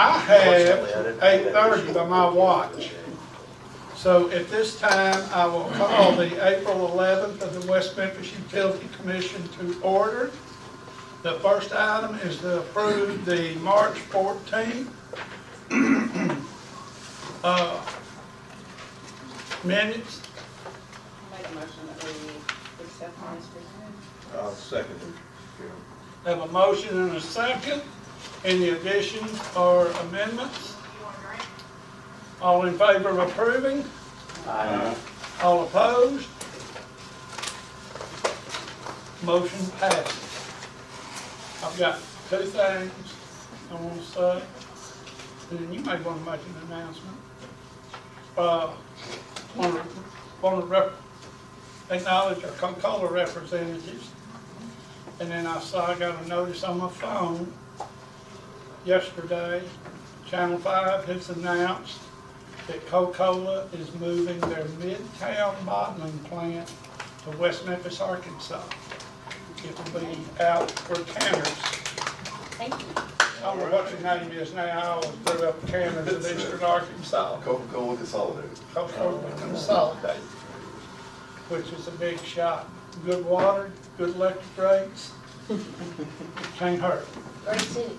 I have 8:30 by my watch. So at this time, I will call the April 11th of the West Memphis Utility Commission to order. The first item is to approve the March 14th minutes. Make a motion that we accept them as presented. I'll second it. Have a motion and a second. Any additions or amendments? All in favor of approving? Aye. All opposed? Motion passes. I've got two things I want to say, and then you may want to make an announcement. Want to acknowledge our Coca-Cola representatives, and then I got a notice on my phone yesterday. Channel 5 has announced that Coca-Cola is moving their Midtown bottling plant to West Memphis, Arkansas. It will be out for canners. Thank you. I don't know what your name is now. I always grew up canners of Eastern Arkansas. Coca-Cola Consolidated. Coca-Cola Consolidated, which is a big shot. Good water, good electric rates. Can't hurt. Great city.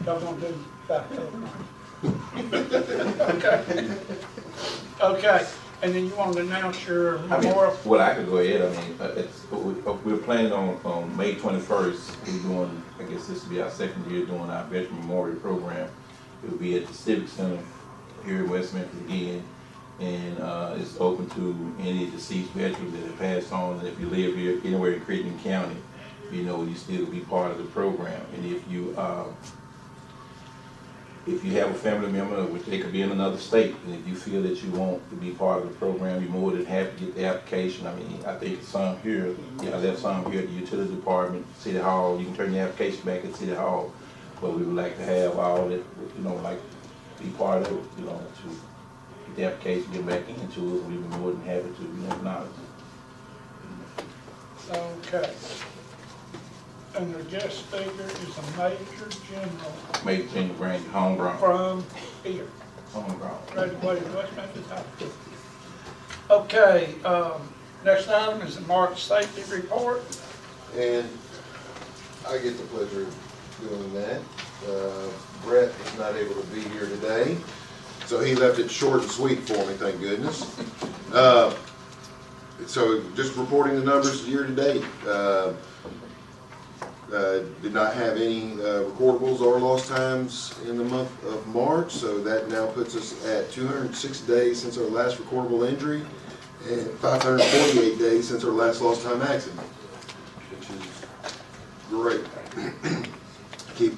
Y'all don't do that. Okay. Okay, and then you want to announce your memorial? Well, I could go ahead. I mean, we're planning on May 21st. We're doing, I guess this will be our second year doing our Veteran Memorial Program. It will be at the Civic Center here in West Memphis again. And it's open to any deceased veterans that have passed on. And if you live here anywhere in Crittenden County, you know, you still be part of the program. And if you have a family member, which they could be in another state, and if you feel that you want to be part of the program, you're more than happy to get the application. I mean, I think some here, I left some here at the utility department, City Hall. You can turn your application back at City Hall, but we would like to have all that, you know, like be part of it, you know, to get the application, get back into it. We'd be more than happy to, you know, acknowledge it. Okay. And the guest speaker is a Major General Major General Grant, homegrown. from here. Homegrown. Graduated West Memphis High School. Okay, next item is the March safety report. And I get the pleasure of doing that. Brett is not able to be here today, so he left it short and sweet for me, thank goodness. So just reporting the numbers year to date. Did not have any recordables or lost times in the month of March, so that now puts us at 206 days since our last recordable injury and 548 days since our last lost time accident, which is great. Keep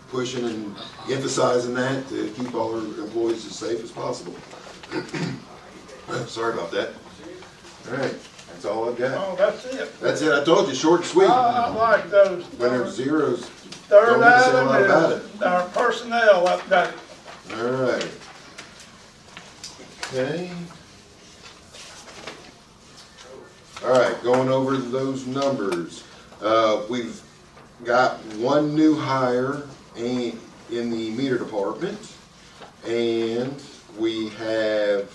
pushing and emphasizing that to keep all our employees as safe as possible. Sorry about that. All right. That's all I've got. Oh, that's it. That's it. I told you, short and sweet. I like those. When there's zeros, Third don't need to say a lot item about is our personnel update. all right. Okay. All right, going over those numbers. We've got one new hire in the meter department, and we have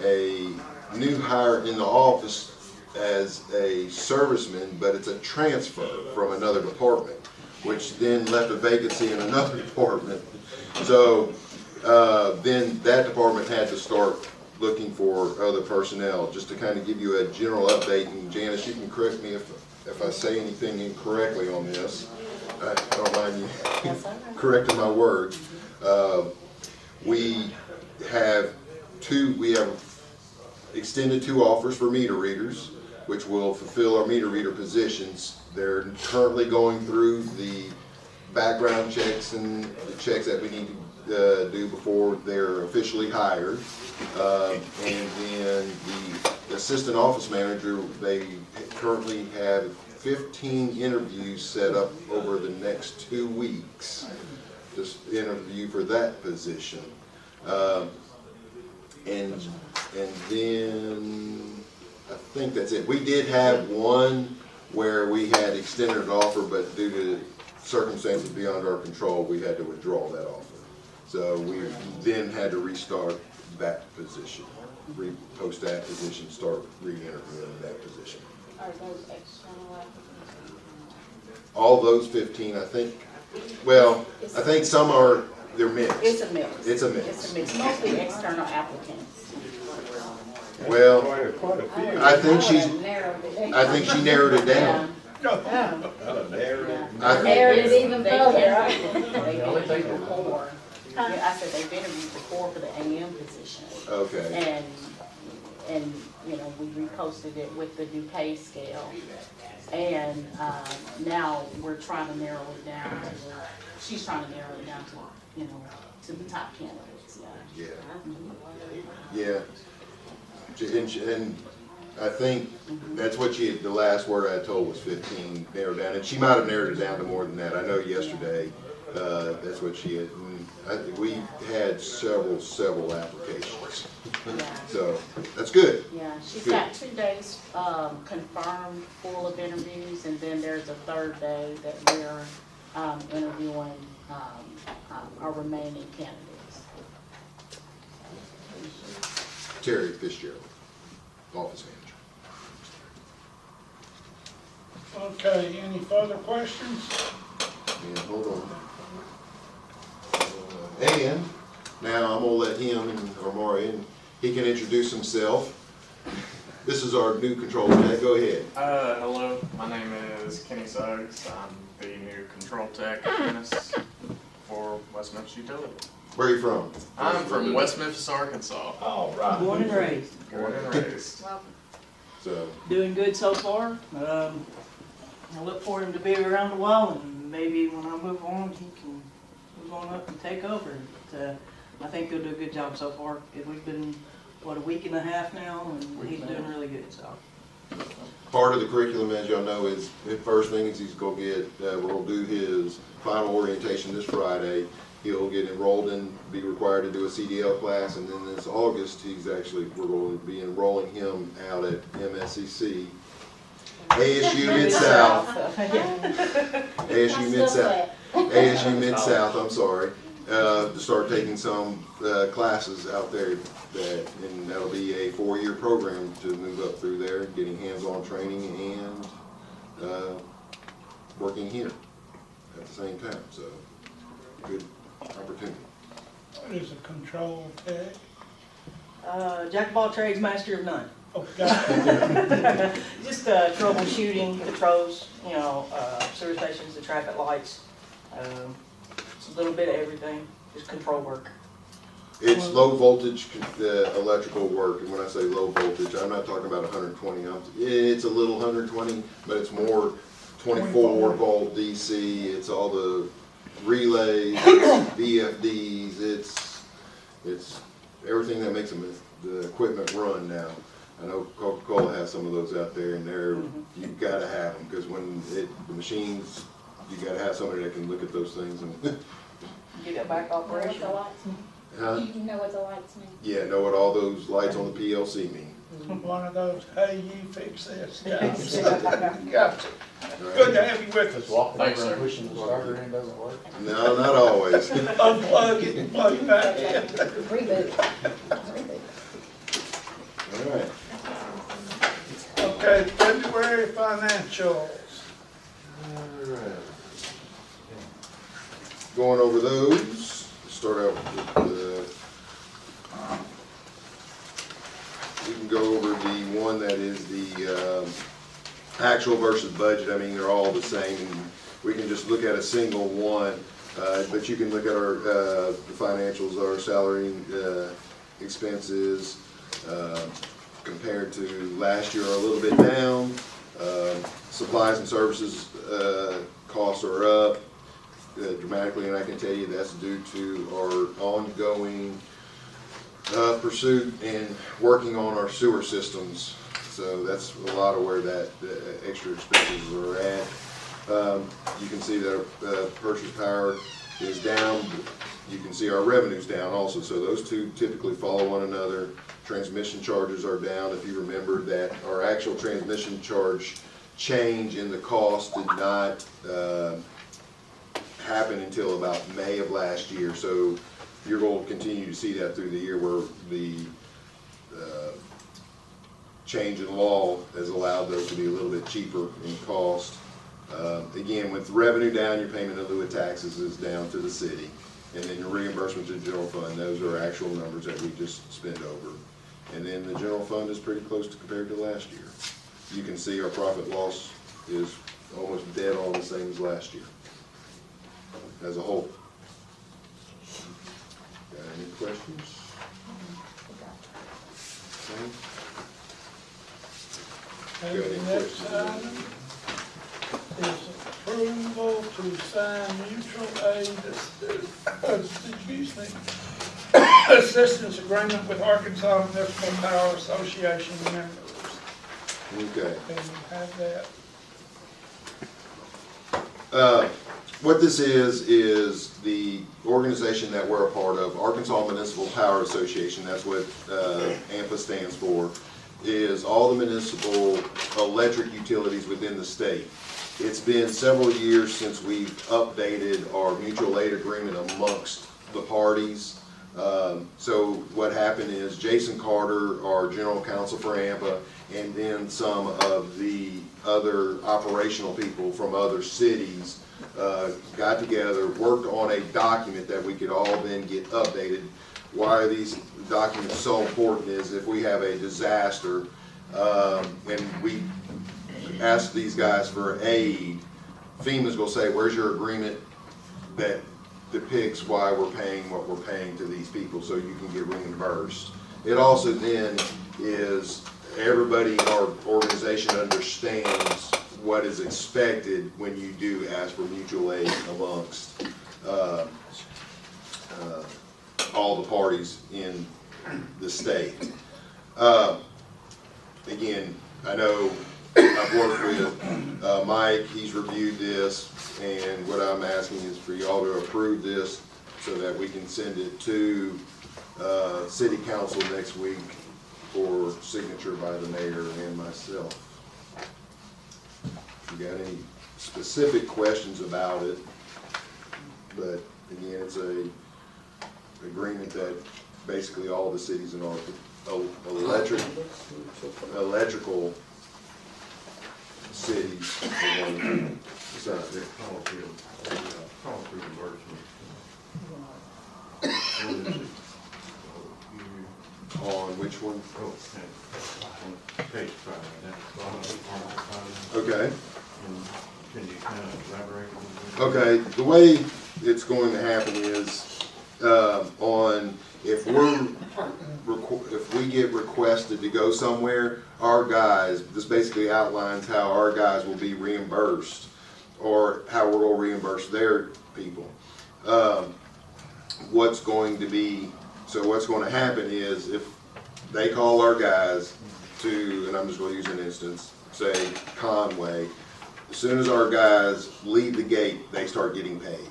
a new hire in the office as a serviceman, but it's a transfer from another department, which then left a vacancy in another department. So then that department had to start looking for other personnel. Just to kind of give you a general update, and Janice, you can correct me if I say anything incorrectly on this. I don't mind you correcting my words. We have extended 2 offers for meter readers, which will fulfill our meter reader positions. They're currently going through the background checks and the checks that we need to do before they're officially hired. And then the assistant office manager, they currently have 15 interviews set up over the next 2 weeks. Just interview for that position. And then I think that's it. We did have one where we had extended an offer, but due to circumstances beyond our control, we had to withdraw that offer. So we then had to restart that position, repost that position, start re-interviewing that position. Are those external applicants? All those 15, I think, well, I think some are, they're mixed. It's a mix. It's a mix. It's a mix, mostly external applicants. Well, Quite a few. I think she narrowed it down. Yeah. I- Narrowed it even They further. can- They interviewed before. Yeah, I said they've interviewed before for the AM position. Okay, And, you know, we reposted it with the new pay scale. And, now we're trying to narrow it down to, she's trying to narrow it down to, you know, to the top candidates, yeah. yeah. And I think that's what the last word I told was 15 narrowed down, and she might have narrowed it down to more than that. I know yesterday, that's what she had, and we had several applications. Yeah. So, that's good. Yeah, she's Good. got 2 days, confirmed full of interviews, and then there's a 3rd day that we're, interviewing, our remaining candidates. Terry Fitzgerald, office manager. Okay, any further questions? And hold on. And now I'm gonna let him or Maury, and he can introduce himself. This is our new control tech. Go ahead. Hello, my name is Kenny Suggs. I'm the new control tech apprentice for West Memphis Utility. Where are you from? I'm from West Memphis, Arkansas. All right. Born and raised. Born and raised. So, Doing good so far. I look for him to be around a while, and maybe when I move on, he can move on up and take over. But I think he'll do a good job so far. We've been, what, a week and a half now, and he's doing really good, so. part of the curriculum, as y'all know, is the first thing is he's gonna get, we'll do his final orientation this Friday. He'll get enrolled and be required to do a CDL class, and then this August, we're going to be enrolling him out at MSCC. ASU Mid-South, ASU Mid-South, I'm sorry, to start taking some classes out there, and that'll be a 4-year program to move up through there, getting hands-on training and working here at the same time, so good opportunity. What is a control tech? Jack of all trades, master of none. Oh, got it. Just troubleshooting controls, sewer stations, the traffic lights, just a little bit of everything, just control work. It's low voltage electrical work, and when I say low voltage, I'm not talking about 120. It's a little 120, but it's more 24 volt DC. It's all the relays, VFDs. It's everything that makes the equipment run now. I know Coca-Cola has some of those out there, and you've got to have them, because when the machines, you got to have somebody that can look at those things and. Get it back operation. Huh? You know what the lights mean? Yeah, know what all those lights on the PLC mean. One of those, hey, you fix this guys. Gotcha. Good to have you with us. Thanks, sir. Pushing the starter in doesn't work. No, not always. Unplug it and plug it back in. Reboot. All right. Okay, February financials. All right. Going over those, start out with we can go over the one that is the actual versus budget. I mean, they're all the same, and we can just look at a single one, but you can look at our the financials, our salary expenses compared to last year are a little bit down. Supplies and services costs are up dramatically, and I can tell you that's due to our ongoing pursuit and working on our sewer systems. So that's a lot of where that extra expenses are at. You can see that our purchase power is down. You can see our revenue's down also. So those two typically follow one another. Transmission charges are down. If you remember that our actual transmission charge change in the cost did not happen until about May of last year. So you're going to continue to see that through the year where the change in law has allowed those to be a little bit cheaper in cost. Again, with revenue down, your payment in lieu of taxes is down to the city. And then your reimbursement to the general fund, those are actual numbers that we just spent over. And then the general fund is pretty close to compared to last year. You can see our profit loss is almost dead on the same as last year as a whole. Got any questions? Okay, the next item is approval to sign mutual aid, excuse me, assistance agreement with Arkansas Municipal Power Association members. Okay. Can you have that? What this is the organization that we're a part of, Arkansas Municipal Power Association, that's what AMPA stands for, is all the municipal electric utilities within the state. It's been several years since we've updated our mutual aid agreement amongst the parties. So what happened is Jason Carter, our general counsel for AMPA, and then some of the other operational people from other cities got together, worked on a document that we could all then get updated. Why are these documents so important is if we have a disaster and we ask these guys for aid, FEMA's gonna say, where's your agreement that depicts why we're paying what we're paying to these people so you can get reimbursed. It also then is everybody in our organization understands what is expected when you do ask for mutual aid amongst all the parties in the state. Again, I know I've worked with Mike, he's reviewed this, and what I'm asking is for y'all to approve this so that we can send it to City Council next week for signature by the mayor and myself. If you got any specific questions about it, but again, it's a agreement that basically all the cities in our electrical cities are going to sign it. On which one? Page 5. Okay. Can you kind of elaborate on that? Okay, the way it's going to happen is, if we get requested to go somewhere, our guys, this basically outlines how our guys will be reimbursed, or how we're going to reimburse their people. What's going to happen is if they call our guys to, and I'm just going to use an instance, say Conway, as soon as our guys leave the gate, they start getting paid.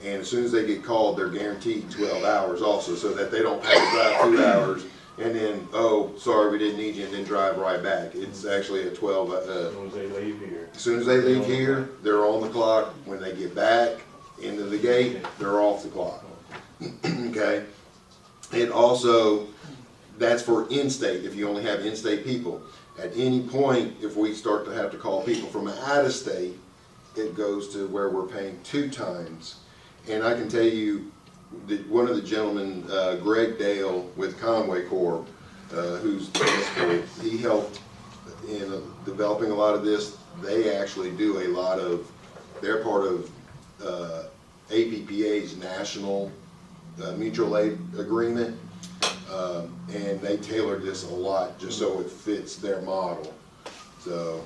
And as soon as they get called, they're guaranteed 12 hours also, so that they don't have to drive 2 hours and then, oh, sorry, we didn't need you, and then drive right back. It's actually a 12, As soon as they leave here. as soon as they leave here, they're on the clock. When they get back into the gate, they're off the clock. Okay? And also, that's for in-state, if you only have in-state people. At any point, if we start to have to call people from out of state, it goes to where we're paying 2 times. And I can tell you that one of the gentlemen, Greg Dale with Conway Corp, who's municipal, he helped in developing a lot of this. They actually do a lot of, they're part of APPA's national mutual aid agreement. And they tailored this a lot just so it fits their model. So,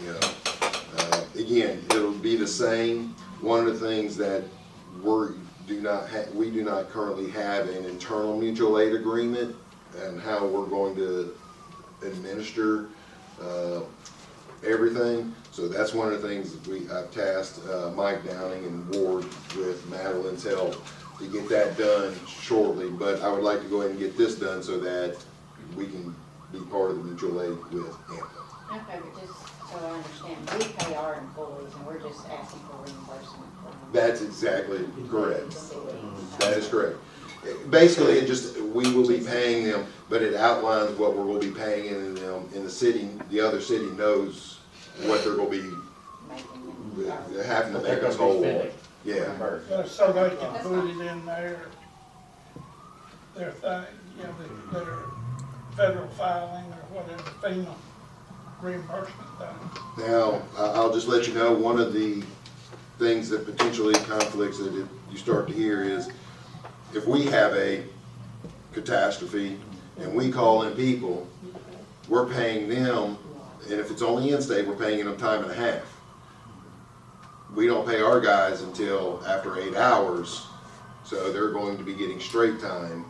you know, again, it'll be the same. One of the things that we do not currently have an internal mutual aid agreement, and how we're going to administer everything. So that's one of the things that I've tasked Mike Downing and Ward with Madeline's help to get that done shortly. But I would like to go ahead and get this done so that we can be part of the mutual aid with AMPA. Okay, but just So I understand, we pay our employees and we're just asking for reimbursement from That's exactly the correct. city. That is correct. Basically, it just, we will be paying them, but it outlines what we're gonna be paying them, and the city, the other city knows what they're gonna be Making them. having to They're make us gonna be whole. spending. Yeah, So they can put it in their thing, you know, their federal filing or whatever, FEMA reimbursement thing. now, I'll just let you know, one of the things that potentially conflicts that you start to hear is, if we have a catastrophe and we call in people, we're paying them, and if it's only in-state, we're paying them time and a half. We don't pay our guys until after 8 hours, so they're going to be getting straight time.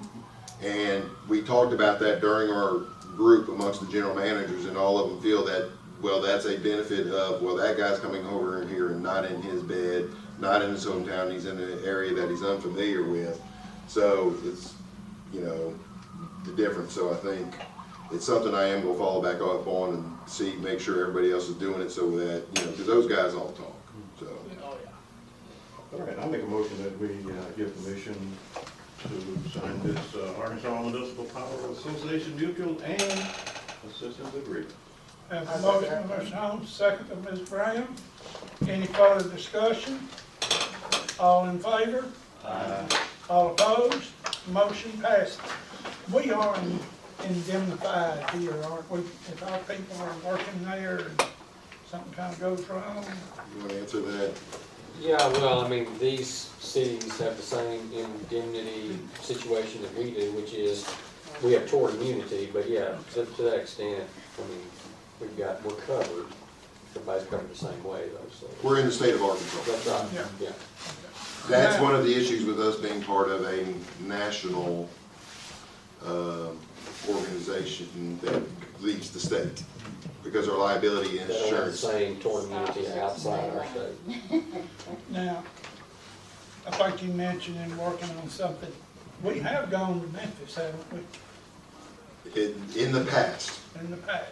And we talked about that during our group amongst the general managers, and all of them feel that, well, that's a benefit of, well, that guy's coming over in here and not in his bed, not in his hometown, he's in an area that he's unfamiliar with. So it's, you know, the difference. So I think it's something I am gonna follow back up on and see, make sure everybody else is doing it so that, you know, because those guys all talk, so. All right, I'll make a motion that we give permission to sign this Arkansas Municipal Power Association mutual and assistance agreement. Have a motion by Mr. Holmes, second by Ms. Graham. Any further discussion? All in favor? All opposed? Motion passes. We are indemnified here, aren't we? If our people are working there and something kind of goes wrong, You wanna answer that? Yeah, well, I mean, these cities have the same indemnity situation that we do, which is, we have tort immunity, but yeah, to that extent, I mean, we're covered. Everybody's covered the same way though, so. We're in the state of Arkansas. That's right, Yeah. yeah. That's one of the issues with us being part of a national organization that leaves the state, because our liability They don't have the insurance. same tort immunity outside our state. now, I think you mentioned in working on something, we have gone to Memphis, haven't we, In the past, in the past?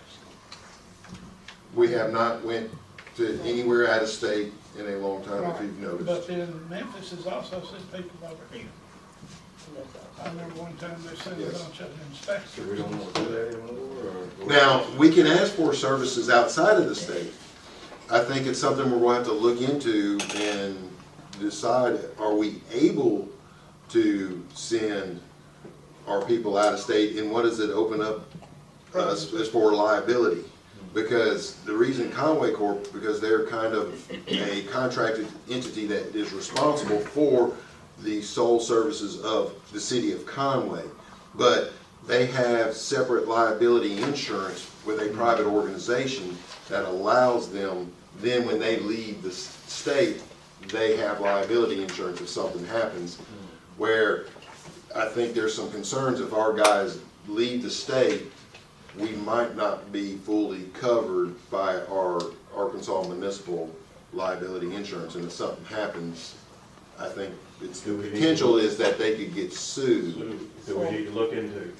we have not went to anywhere out of state in a long time, if you've But noticed. then Memphis has also sent people over here. I remember one time they sent a Yes. bunch of So we inspectors. don't want to do that anymore, or? Now, we can ask for services outside of the state. I think it's something we're going to have to look into and decide, are we able to send our people out of state, and what does it open up us as for liability? Because the reason Conway Corp, because they're kind of a contracted entity that is responsible for the sole services of the city of Conway. But they have separate liability insurance with a private organization that allows them, then when they leave the state, they have liability insurance if something happens. Where I think there's some concerns, if our guys leave the state, we might not be fully covered by our Arkansas municipal liability insurance, and if something happens, I think it's, the potential is that they could get sued. Do we need to look into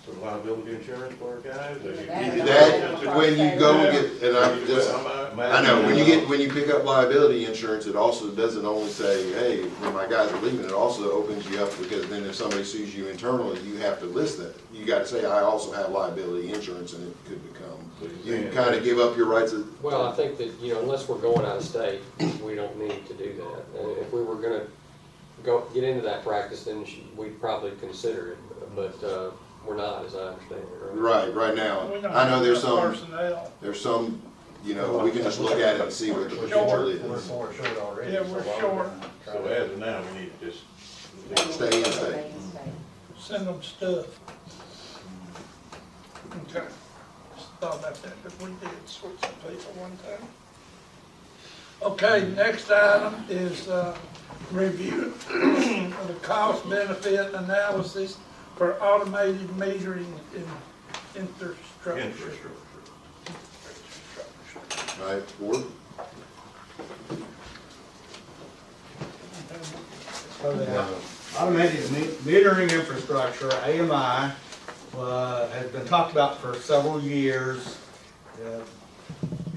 some liability insurance for our guys? Or That, when you go and get, and I know, when you pick up liability insurance, it also doesn't only say, hey, when my guys are leaving, it also opens you up, because then if somebody sues you internally, you have to list that. You gotta say, I also have liability insurance, and it could become, you kinda give up your rights of. Well, I think that, you know, unless we're going out of state, we don't need to do that. If we were gonna get into that practice, then we'd probably consider it, but, we're not, as I understand it, right? Right now. We don't I know there's have some, personnel. there's some, you know, we can just look at it and see what the potential is. We're more short already. Yeah, so we're why short. would we So try to- as of now, we need to just. Stay in state. Send them stuff. Okay. Just thought about that, but we did switch some people one time. Okay, next item is, review of the cost benefit analysis for automated metering in infrastructure. Right, Board? So the automated metering infrastructure, AMI, has been talked about for several years.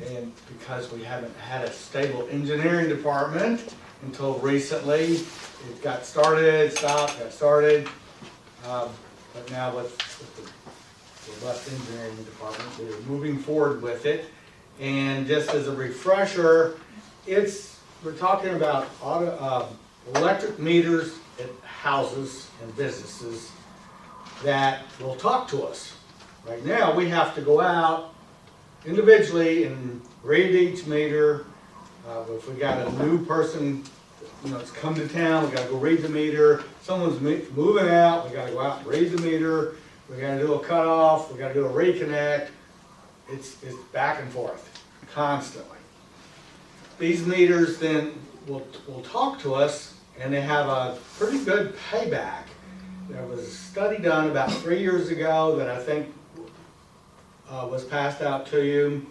And because we haven't had a stable engineering department until recently, it got started, stopped, got started. But now with the robust engineering department, we're moving forward with it. And just as a refresher, we're talking about electric meters at houses and businesses that will talk to us. Right now, we have to go out individually and read each meter. If we got a new person, it's come to town, we gotta go read the meter. Someone's moving out, we gotta go out and read the meter. We gotta do a cutoff, we gotta do a reconnect. It's back and forth, constantly. These meters then will talk to us, and they have a pretty good payback. There was a study done about 3 years ago that I think was passed out to you.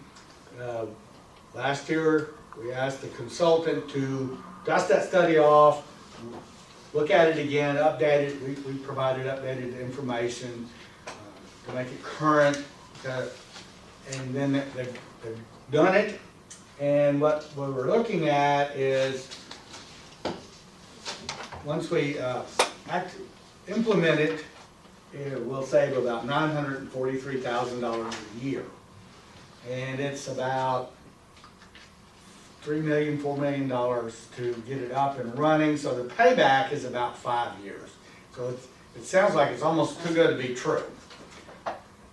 Last year, we asked the consultant to dust that study off, look at it again, update it. We provided updated information to make it current. And then they've done it. And what we're looking at is, once we implement it, it will save about $943,000 a year. And it's about $3 million, $4 million to get it up and running. So the payback is about 5 years. So it sounds like it's almost too good to be true.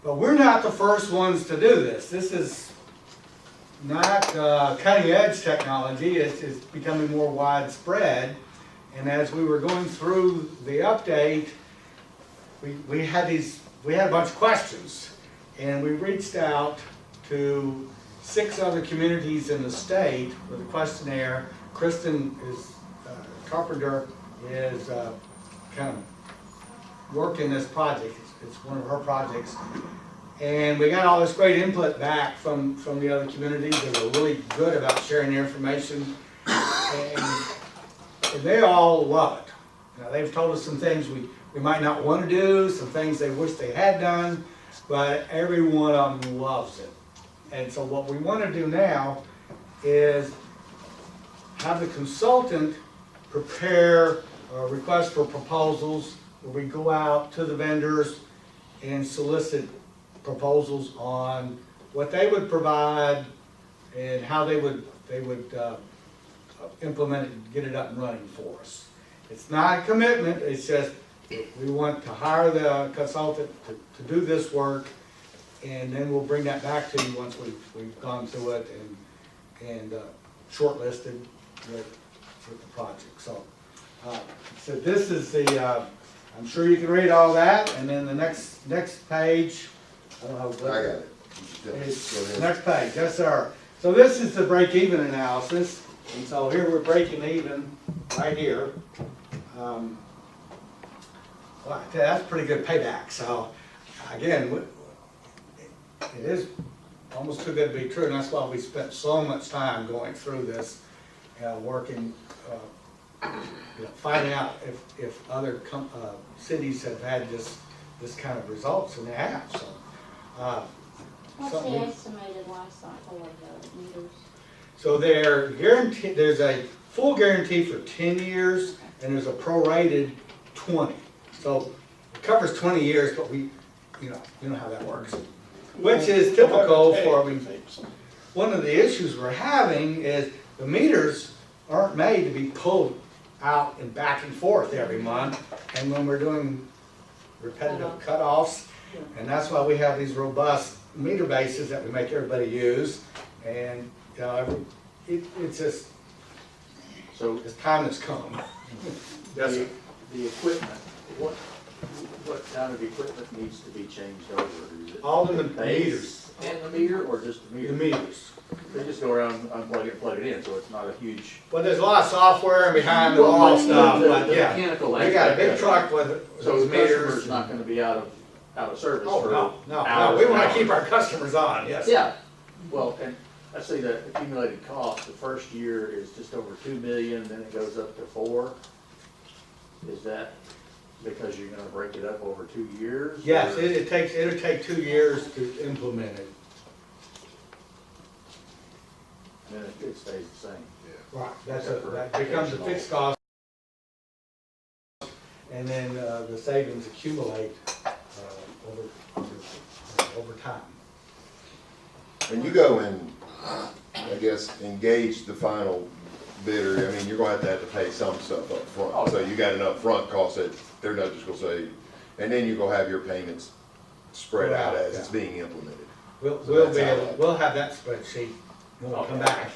But we're not the first ones to do this. This is not cutting edge technology. It's becoming more widespread. And as we were going through the update, we had a bunch of questions, and we reached out to 6 other communities in the state with a questionnaire. Kristen Carpenter is kind of working this project. It's one of her projects. And we got all this great input back from the other communities that were really good about sharing their information. And they all love it. Now, they've told us some things we might not want to do, some things they wish they had done, but every one of them loves it. And so what we want to do now is have the consultant prepare a request for proposals where we go out to the vendors and solicit proposals on what they would provide and how they would implement it and get it up and running for us. It's not a commitment, it's just we want to hire the consultant to do this work, and then we'll bring that back to you once we've gone through it and shortlisted with the project. So this is the, I'm sure you can read all that, and then the next page, I don't know. I got it. Go ahead. Next page, yes sir. So this is the break-even analysis, and so here we're breaking even right here. Well, I tell you, that's pretty good payback. So again, it is almost too good to be true, and that's why we spent so much time going through this, working, finding out if other cities have had this kind of results, and they have. So. What's the estimated life cycle of the meters? So they're guaranteed. There's a full guarantee for 10 years, and there's a prorated 20. So it covers 20 years, but you know how that works. Which is typical for, one of the issues we're having is the meters aren't made to be pulled out and back and forth every month, and when we're doing repetitive cutoffs, and that's why we have these robust meter bases that we make everybody use, and it's just, So it's time has come. Yes, sir. the equipment, what kind of equipment needs to be changed over? Is it All of the base meters, and the meter, or just the the meter? meters. They just go around, unplug it, and plug it in, so it's not a huge. Well, there's a lot of software and behind the wall stuff, but The yeah. mechanical We got a aspect big of it. truck with So those the meters. customer's not gonna be out of service Oh, for no, hours we and wanna hours. keep our customers on, yes. Yeah, well, and I see the accumulated cost, the first year is just over 2 million, then it goes up to 4. Is that because you're gonna break it up over 2 years? Yes, or- it'll take 2 years to implement it. then it stays the same. Right, that becomes a fixed cost. And then, the savings accumulate, over time. When you go and, I guess, engage the final bidder, I mean, you're gonna have to pay some stuff up front. So you got an upfront cost that they're not just gonna say, and then you're gonna have your payments spread out as it's being implemented. We'll have that spreadsheet when we come back.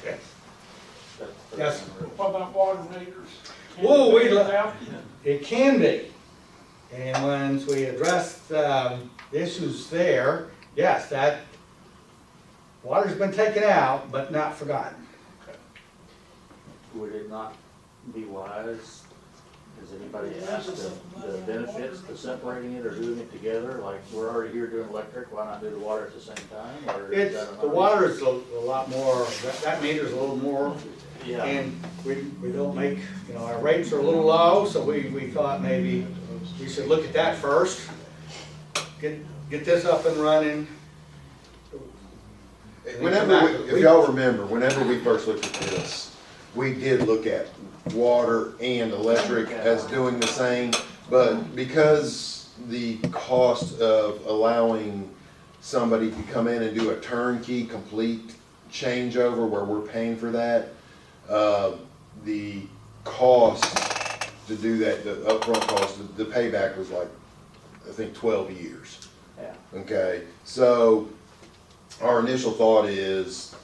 Yes. What about water meters? Whoa, we, Out? it can be. And once we address the issues there, yes, that water's been taken out, but not forgotten. Would it not be wise, has anybody asked the benefits to separating it or doing it together? Like, we're already here doing electric, why not do the water at the same time? Or is that The water is a lot more, that meter's a little more. Yeah. And we don't make, our rates are a little low, so we thought maybe we should look at that first. Get this up and running. If y'all remember, whenever we first looked at this, we did look at water and electric as doing the same, but because the cost of allowing somebody to come in and do a turnkey complete changeover where we're paying for that, the cost to do that, the upfront cost, the payback was like, I think 12 years. Yeah. Okay, so our initial thought is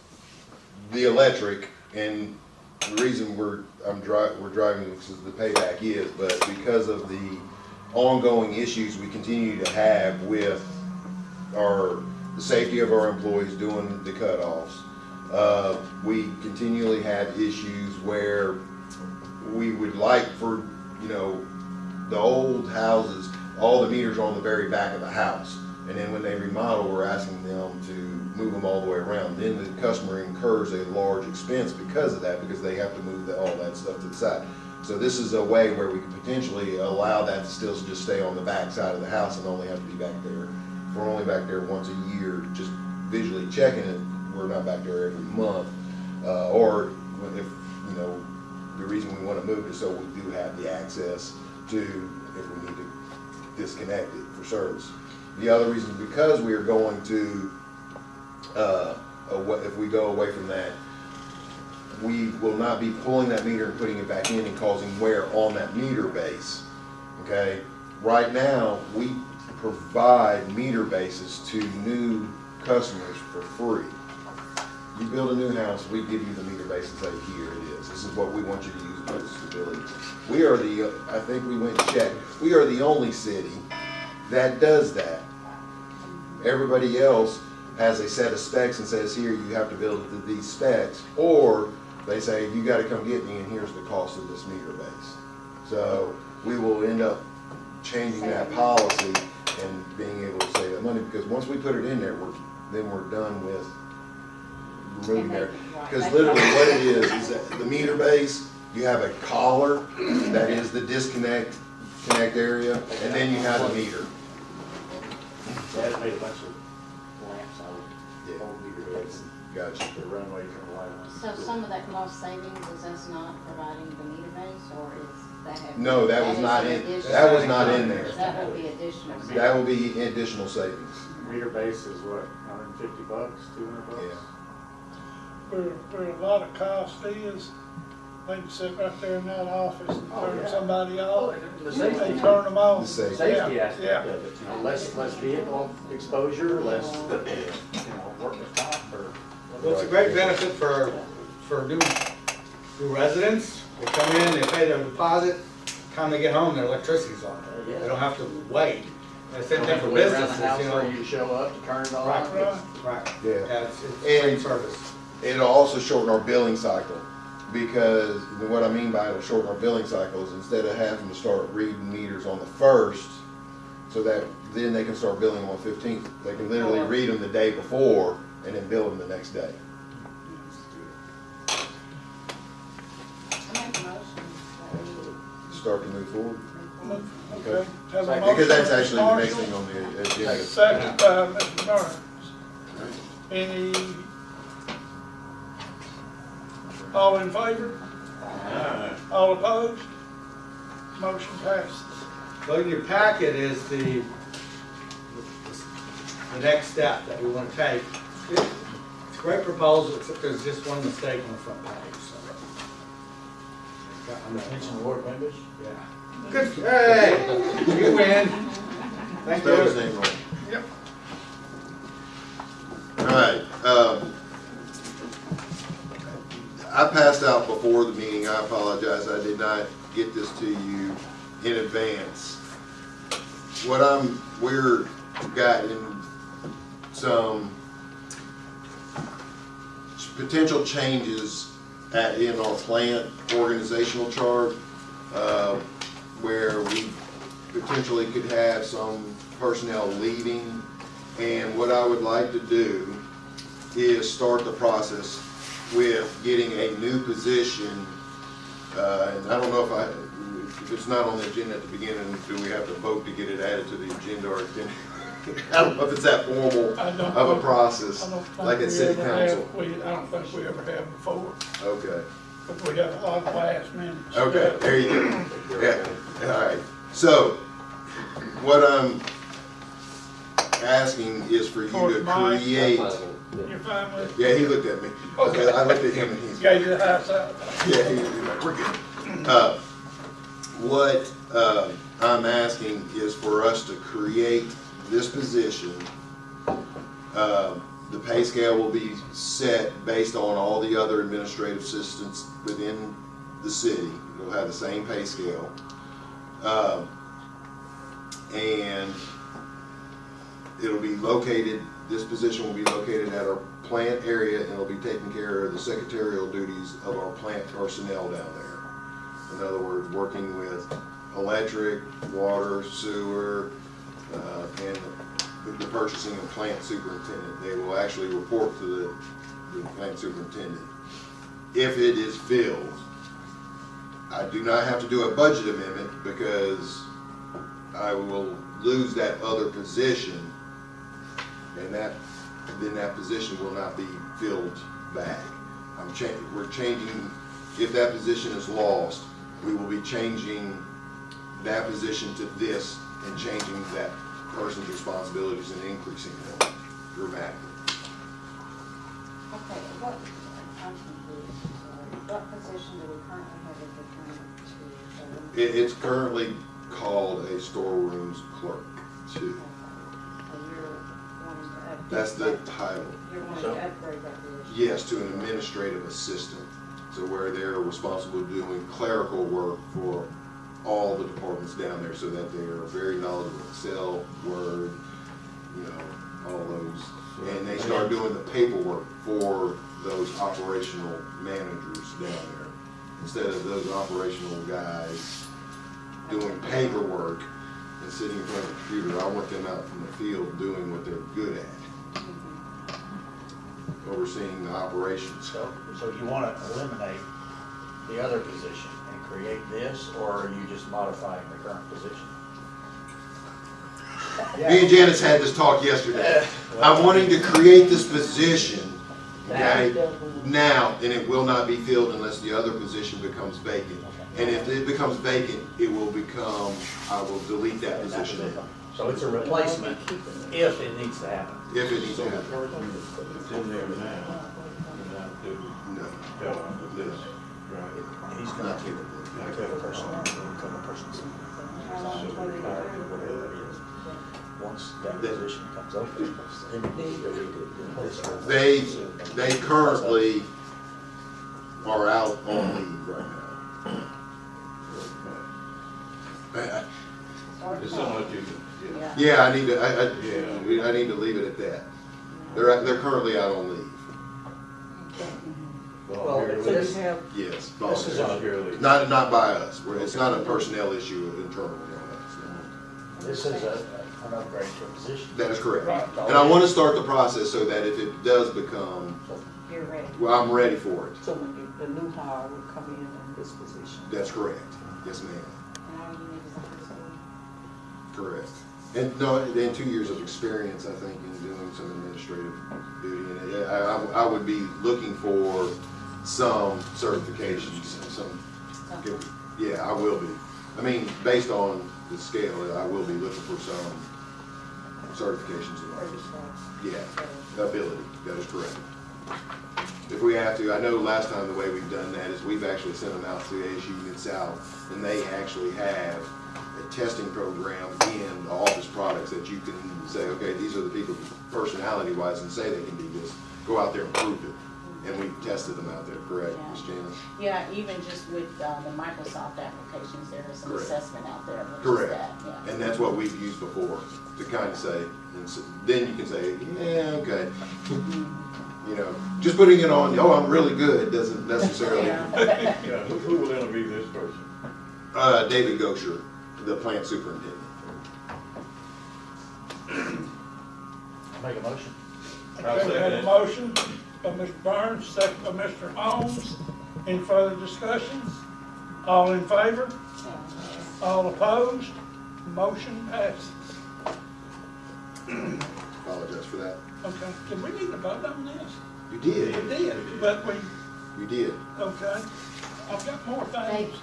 the electric, and the reason we're driving this is the payback is, but because of the ongoing issues we continue to have with the safety of our employees doing the cutoffs. We continually have issues where we would like for, the old houses, all the meters are on the very back of the house. And then when they remodel, we're asking them to move them all the way around. Then the customer incurs a large expense because of that, because they have to move all that stuff to the side. So this is a way where we could potentially allow that to still just stay on the back side of the house and only have to be back there. If we're only back there once a year, just visually checking it, we're not back there every month. Or if, the reason we want to move is so we do have the access to, if we need to disconnect it for service. The other reason is because we are going to, if we go away from that, we will not be pulling that meter and putting it back in and causing wear on that meter base. Okay? Right now, we provide meter bases to new customers for free. You build a new house, we give you the meter base and say, here it is. This is what we want you to use for the stability. We are I think we went and checked, we are the only city that does that. Everybody else has a set of specs and says, here, you have to build it to these specs, or they say, you gotta come get me and here's the cost of this meter base. So we will end up changing that policy and being able to save that money, because once we put it in there, then we're done with removing there. Because literally what it is that the meter base, you have a collar, that is the connect area, and then you have a meter. Dad made a bunch of lamps out of old meter heads. Gotcha. The runway turn light on. So some of that cost savings is us not providing the meter base, or is that? No, that was not in, that was not in there. That will be additional. That will be additional savings. Meter base is what, $150, $200? Yeah. Where a lot of cost is, they can sit right there in that office and Oh, turn yeah. somebody off. The They safety, turn them on. The safety. safety Yeah, aspect yeah. of it, less vehicle exposure, less, workers' comp or. Well, it's a great benefit for new residents. They come in, they pay their deposit, time they get home, their electricity's on. Yeah. They don't have to wait. It's same thing for Wait around the businesses, house for you to show up to turn it on. Right, right. Yeah. Yeah, it's great And service. it'll also shorten our billing cycle, because what I mean by it'll shorten our billing cycle is instead of having to start reading meters on the 1st, so that then they can start billing on the 15th, they can literally read them the day before and then bill them the next day. I make a motion that we Start to move forward. Okay. Have a Because that's motion, actually the next Marshall. thing on the agenda. Second by Mr. Burns. Any All in favor? Aye. All opposed? Motion passes. So in your packet is the next step that we want to take. It's a great proposal, except there's just one mistake on the front page, so. Mention Ward members? Yeah. Good, hey, you win. Thank Spell his you. name wrong. Yep. All right, I passed out before the meeting, I apologize, I did not get this to you in advance. We're gotten some potential changes in our plant organizational chart, where we potentially could have some personnel leaving. And what I would like to do is start the process with getting a new position. And I don't know if it's not on the agenda at the beginning, do we have to vote to get it added to the agenda, or I don't know if it's that formal of a process, like at city council. I don't think we ever have before, Okay. but we have a lot of last minutes. Okay, there you go. Yeah, all right. So, what I'm asking is for you to create, You're fine with it? yeah, he looked at me. Okay. I looked at him and he's, Gave you the high side. yeah, he's like, we're good. What I'm asking is for us to create this position. The pay scale will be set based on all the other administrative assistants within the city. It'll have the same pay scale. And it'll be located, this position will be located at our plant area, and it'll be taking care of the secretarial duties of our plant personnel down there. In other words, working with electric, water, sewer, and the purchasing and plant superintendent. They will actually report to the plant superintendent. If it is filled, I do not have to do a budget amendment because I will lose that other position, and then that position will not be filled back. We're changing, if that position is lost, we will be changing that position to this and changing that person's responsibilities and increasing them dramatically. Okay, I'm confused, sorry. What position do we currently have at the current to? It's currently called a storerooms clerk too. So you're wanting to upgrade? That's the title. You're wanting to upgrade that position? Yes, to an administrative assistant, so where they're responsible for doing clerical work for all the departments down there, so that they are very knowledgeable of Excel, Word, all those. And they start doing the paperwork for those operational managers down there. Instead of those operational guys doing paperwork and sitting in front of a computer, I want them out in the field doing what they're good at, overseeing the operations. So you want to eliminate the other position and create this, or are you just modifying the current position? Me and Janice had this talk yesterday. I'm wanting to create this position, okay, now, and it will not be filled unless the other position becomes vacant. And if it becomes vacant, it will become, I will delete that position So it's a replacement if it needs to happen. if it needs So to the happen. person that's in there now, will not do, No, help with this, right? He's not going to capable. become a person, become a person. So retire, whatever that is. Once that position comes open, then you need to redo this. They currently are out on leave right now. It's something that you can, yeah. Yeah, I need to leave it at that. They're currently out on leave. Well, if this, Yes, This is voluntarily. not by us. It's not a personnel issue internally on us. this is an upgrade to a position. That is correct. And I want to start the process so that if it does become, You're ready. well, I'm ready for it. So when the new hire will come in this position. That's correct. Yes, ma'am. And all you need is a high school. Correct. And no, and 2 years of experience, I think, in doing some administrative duty. And I would be looking for some certifications, some, yeah, I will be. I mean, based on the scale, I will be looking for some certifications in office. Yeah, ability, that is correct. If we have to, I know last time the way we've done that is we've actually sent them out to ASU Mid-South, and they actually have a testing program in the office products that you can say, okay, these are the people personality-wise and say they can do this. Go out there and prove it. And we've tested them out there, correct, Ms. Janice? Yeah, even just with the Microsoft applications, there is some Correct. assessment out there. Which Correct. Is that, yeah. And that's what we've used before, to kind of say, and then you can say, yeah, okay. You know, just putting it on, oh, I'm really good, doesn't necessarily. Yeah. Yeah, who will interview this person? David Gosher, the plant superintendent. Make a motion. Okay, we have a motion by Mr. Burns, second by Mr. Holmes. Any further discussions? All in favor? All opposed? Motion passes. Apologize for that. Okay, did we need to vote on this? You did. We did, but we, You did. okay. I've got more They things.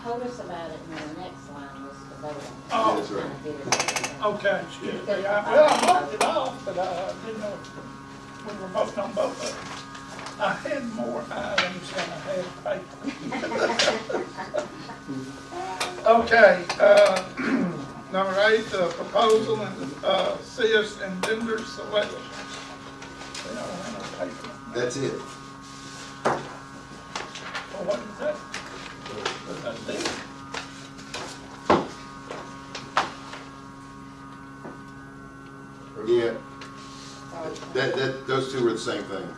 told us about it, and the next line was to vote on. Oh. That's right. Kind of did it. Okay, excuse me. Well, I marked it off, but I didn't know if we were voting on both of them. I had more items than I had paper. Okay, number 8, the proposal and CS and vendor selection. They don't have no paper. That's it. Well, what is that? That's it. Yeah. Those two were the same thing.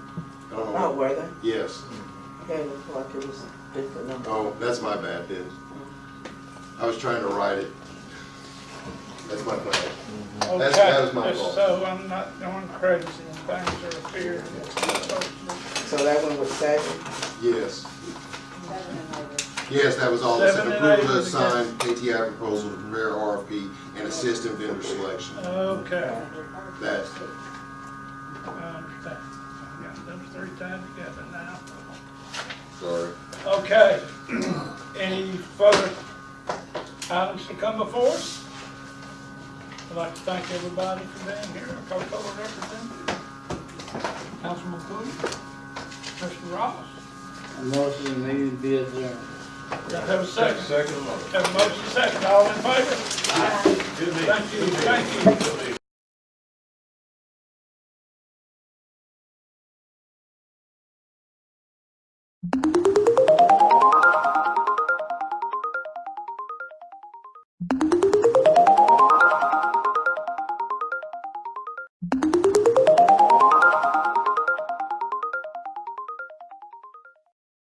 I don't know. Oh, were they? Yes. Okay, looked like it was a different number. Oh, that's my bad then. I was trying to write it. That's my bad. That was my fault. So I'm not going crazy and things are appearing. So that one was 7? Yes. 7 and 8. Yes, that was all. The 7 and approval 8 to assign KTI proposal to prepare RFP and assist in vendor selection. Okay. That, I understand. I got those 3 tied together now. sorry. Okay. Any further items to come before us? I'd like to thank everybody for being here. Our co-color representative, Councilman Cooley, Mr. Ross. Motion meeting be adjourned. Got to have a second. Second motion. Have a motion second. All in favor? Good meeting. Thank you. Thank you.